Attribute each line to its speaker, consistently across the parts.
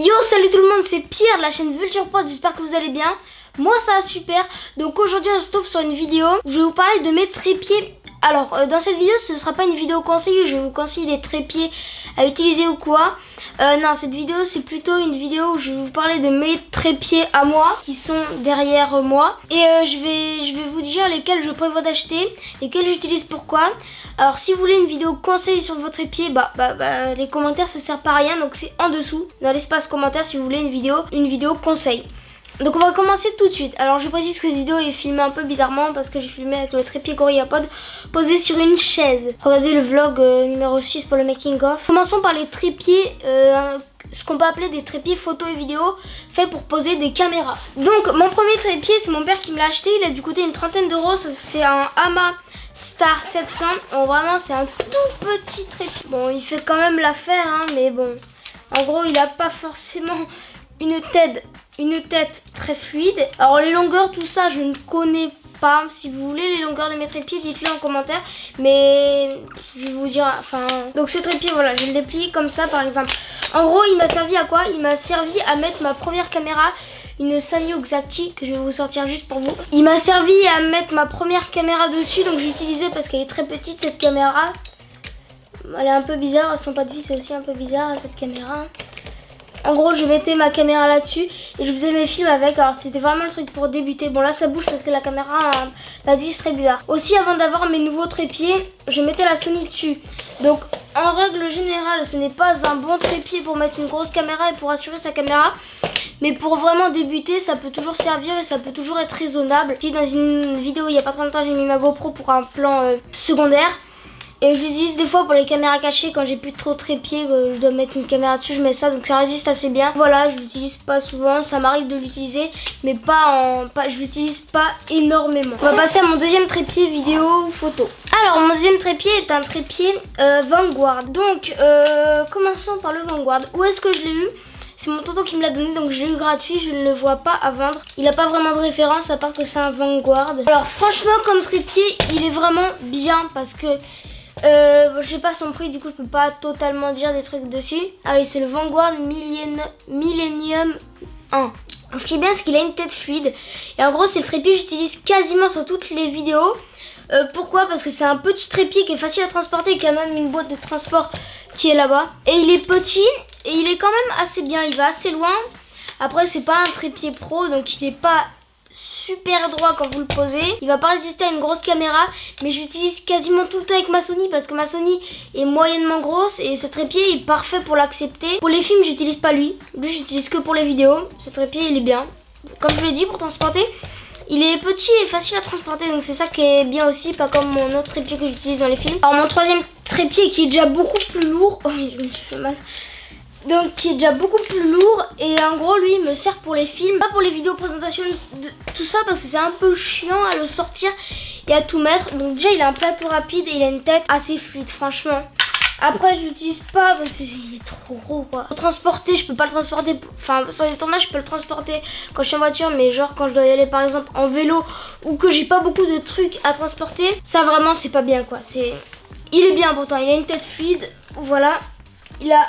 Speaker 1: Yo, salut tout le monde, c'est Pierre de la chaîne VulturePod, j'espère que vous allez bien. Moi ça va super. Donc aujourd'hui on se trouve sur une vidéo où je vais vous parler de mes trépieds. Alors dans cette vidéo ce ne sera pas une vidéo conseil où je vais vous conseiller des trépieds à utiliser ou quoi. Non, cette vidéo c'est plutôt une vidéo où je vais vous parler de mes trépieds à moi qui sont derrière moi. Et je vais vous dire lesquels je prévois d'acheter, lesquels j'utilise pourquoi. Alors si vous voulez une vidéo conseil sur vos trépieds, les commentaires ça sert pas à rien, donc c'est en dessous dans l'espace commentaire si vous voulez une vidéo conseil. Donc on va commencer tout de suite. Alors je précise que cette vidéo est filmée un peu bizarrement parce que j'ai filmé avec le trépied GorillaPod posé sur une chaise. Regardez le vlog numéro 6 pour le making of. Commençons par les trépieds, ce qu'on peut appeler des trépieds photo et vidéo faits pour poser des caméras. Donc mon premier trépied c'est mon père qui me l'a acheté, il a dû coûter une trentaine d'euros. C'est un Hama Star 700. Bon, vraiment c'est un tout petit trépied. Bon il fait quand même l'affaire hein, mais bon en gros il a pas forcément une tête très fluide. Alors les longueurs, tout ça, je ne connais pas. Si vous voulez les longueurs de mes trépieds, dites-le en commentaire. Mais je vais vous dire, enfin... Donc ce trépied, voilà, je le déplie comme ça, par exemple. En gros, il m'a servi à quoi? Il m'a servi à mettre ma première caméra, une Sanyo Xacti, que je vais vous sortir juste pour vous. Il m'a servi à mettre ma première caméra dessus, donc j'ai utilisé parce qu'elle est très petite, cette caméra. Elle est un peu bizarre, son pas de vis c'est aussi un peu bizarre, cette caméra. En gros, je mettais ma caméra là-dessus et je faisais mes films avec. Alors, c'était vraiment le truc pour débuter. Bon, là, ça bouge parce que la caméra a pas de vis très bizarre. Aussi, avant d'avoir mes nouveaux trépieds, je mettais la Sony dessus. Donc, en règle générale, ce n'est pas un bon trépied pour mettre une grosse caméra et pour assurer sa caméra. Mais pour vraiment débuter, ça peut toujours servir et ça peut toujours être raisonnable. Si dans une vidéo, il n'y a pas très longtemps, j'ai mis ma GoPro pour un plan secondaire. Et je l'utilise des fois pour les caméras cachées quand j'ai plus trop de trépieds, je dois mettre une caméra dessus, je mets ça donc ça résiste assez bien. Voilà, je l'utilise pas souvent, ça m'arrive de l'utiliser mais je l'utilise pas énormément. On va passer à mon deuxième trépied vidéo ou photo. Alors mon deuxième trépied est un trépied Vanguard. Donc commençons par le Vanguard. Où est-ce que je l'ai eu? C'est mon tonton qui me l'a donné donc je l'ai eu gratuit, je ne le vois pas à vendre. Il n'a pas vraiment de référence à part que c'est un Vanguard. Alors franchement comme trépied il est vraiment bien parce que je sais pas son prix, du coup je peux pas totalement dire des trucs dessus. Ah oui, c'est le Vanguard Millennium 1. Ce qui est bien, c'est qu'il a une tête fluide. Et en gros, c'est le trépied que j'utilise quasiment sur toutes les vidéos. Pourquoi? Parce que c'est un petit trépied qui est facile à transporter et qui a même une boîte de transport qui est là-bas. Et il est petit et il est quand même assez bien, il va assez loin. Après, c'est pas un trépied pro, donc il est pas super droit quand vous le posez. Il va pas résister à une grosse caméra, mais j'utilise quasiment tout le temps avec ma Sony parce que ma Sony est moyennement grosse et ce trépied est parfait pour l'accepter. Pour les films, j'utilise pas lui. Lui, j'utilise que pour les vidéos. Ce trépied, il est bien. Comme je l'ai dit, pour transporter, il est petit et facile à transporter, donc c'est ça qui est bien aussi, pas comme mon autre trépied que j'utilise dans les films. Alors mon troisième trépied qui est déjà beaucoup plus lourd. Oh, je me suis fait mal. Donc qui est déjà beaucoup plus lourd et en gros lui il me sert pour les films, pas pour les vidéos présentations tout ça parce que c'est un peu chiant à le sortir et à tout mettre. Donc déjà il a un plateau rapide et il a une tête assez fluide franchement. Après je l'utilise pas parce qu'il est trop gros quoi. Pour transporter je peux pas le transporter, enfin sur les tournages je peux le transporter quand je suis en voiture, mais genre quand je dois y aller par exemple en vélo ou que j'ai pas beaucoup de trucs à transporter, ça vraiment c'est pas bien quoi. Il est bien pourtant, il a une tête fluide, voilà. Il a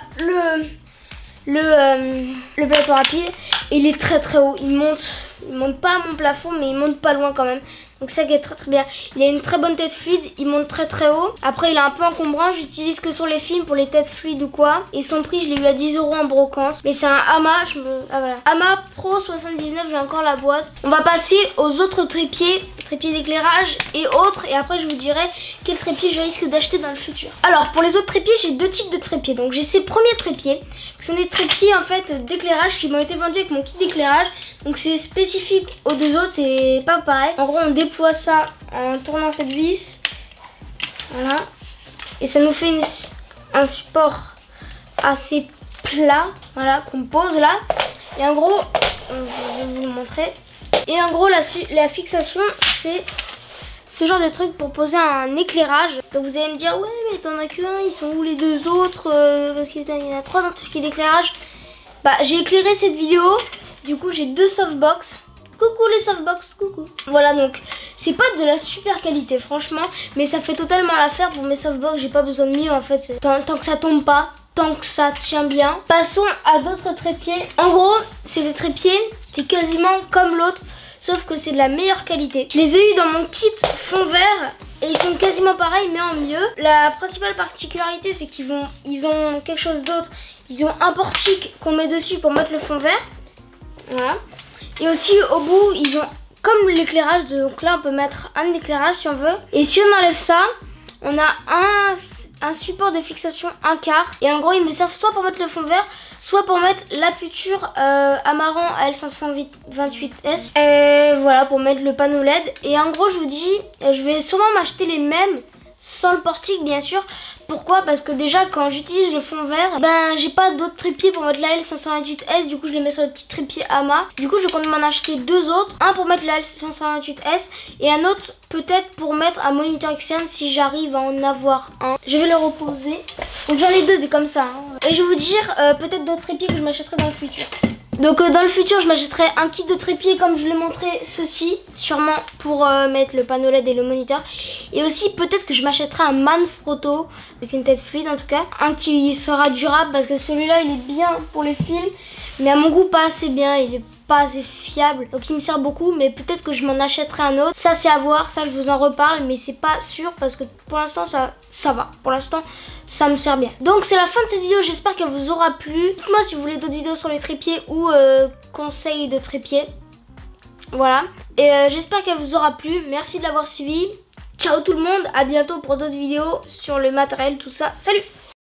Speaker 1: le plateau rapide et il est très très haut, il monte pas à mon plafond mais il monte pas loin quand même, donc ça qui est très très bien. Il a une très bonne tête fluide, il monte très très haut. Après il est un peu encombrant, j'utilise que sur les films pour les têtes fluides ou quoi, et son prix je l'ai eu à 10 € en brocante, mais c'est un Hama, voilà. Hama Pro 79, j'ai encore la boîte. On va passer aux autres trépieds d'éclairage et autres, et après je vous dirai quel trépied je risque d'acheter dans le futur. Alors pour les autres trépieds, j'ai deux types de trépieds. Donc j'ai ces premiers trépieds qui sont des trépieds en fait d'éclairage qui m'ont été vendus avec mon kit d'éclairage, donc c'est spécifique aux deux autres, c'est pas pareil. En gros on déploie ça en tournant cette vis, voilà, et ça nous fait un support assez plat, voilà, qu'on pose là. Et en gros je vais vous le montrer. Et en gros la fixation c'est ce genre de truc pour poser un éclairage. Donc vous allez me dire ouais mais t'en as qu'un, ils sont où les deux autres parce qu'il y en a trois dans tout ce qui est d'éclairage. Bah j'ai éclairé cette vidéo, du coup j'ai deux softbox. Coucou les softbox, coucou. Voilà, donc c'est pas de la super qualité franchement, mais ça fait totalement l'affaire pour mes softbox. J'ai pas besoin de mieux en fait, tant que ça tombe pas. tant que ça tient bien. Passons à d'autres trépieds. En gros, c'est des trépieds, c'est quasiment comme l'autre, sauf que c'est de la meilleure qualité. Je les ai eu dans mon kit fond vert et ils sont quasiment pareils mais en mieux. La principale particularité, c'est qu'ils ont quelque chose d'autre. Ils ont un portique qu'on met dessus pour mettre le fond vert. Voilà. Et aussi au bout, ils ont comme l'éclairage. Donc là, on peut mettre un éclairage si on veut. Et si on enlève ça, on a un support de fixation 1/4. Et en gros, ils me servent soit pour mettre le fond vert, soit pour mettre la future Amaran AL528S. Voilà, pour mettre le panneau LED. Et en gros, je vous dis, je vais sûrement m'acheter les mêmes, sans le portique bien sûr. Pourquoi? Parce que déjà quand j'utilise le fond vert, ben j'ai pas d'autres trépieds pour mettre la L528S, du coup je les mets sur le petit trépied AMA. Du coup je compte m'en acheter deux autres, un pour mettre la L528S et un autre peut-être pour mettre un moniteur externe si j'arrive à en avoir un. Je vais le reposer. Donc j'en ai deux comme ça. Et je vais vous dire peut-être d'autres trépieds que je m'achèterai dans le futur. Donc dans le futur, je m'achèterai un kit de trépied comme je l'ai montré, ceci, sûrement pour mettre le panneau LED et le moniteur. Et aussi peut-être que je m'achèterai un Manfrotto, avec une tête fluide en tout cas. Un qui sera durable parce que celui-là il est bien pour les films, mais à mon goût pas assez bien, il est pas assez fiable. Donc il me sert beaucoup, mais peut-être que je m'en achèterai un autre. Ça c'est à voir, ça je vous en reparle, mais c'est pas sûr parce que pour l'instant ça va. Pour l'instant ça me sert bien. Donc c'est la fin de cette vidéo, j'espère qu'elle vous aura plu. Dites-moi si vous voulez d'autres vidéos sur les trépieds ou conseils de trépieds. Voilà. Et j'espère qu'elle vous aura plu. Merci de l'avoir suivi. Ciao tout le monde, à bientôt pour d'autres vidéos sur le matériel, tout ça. Salut!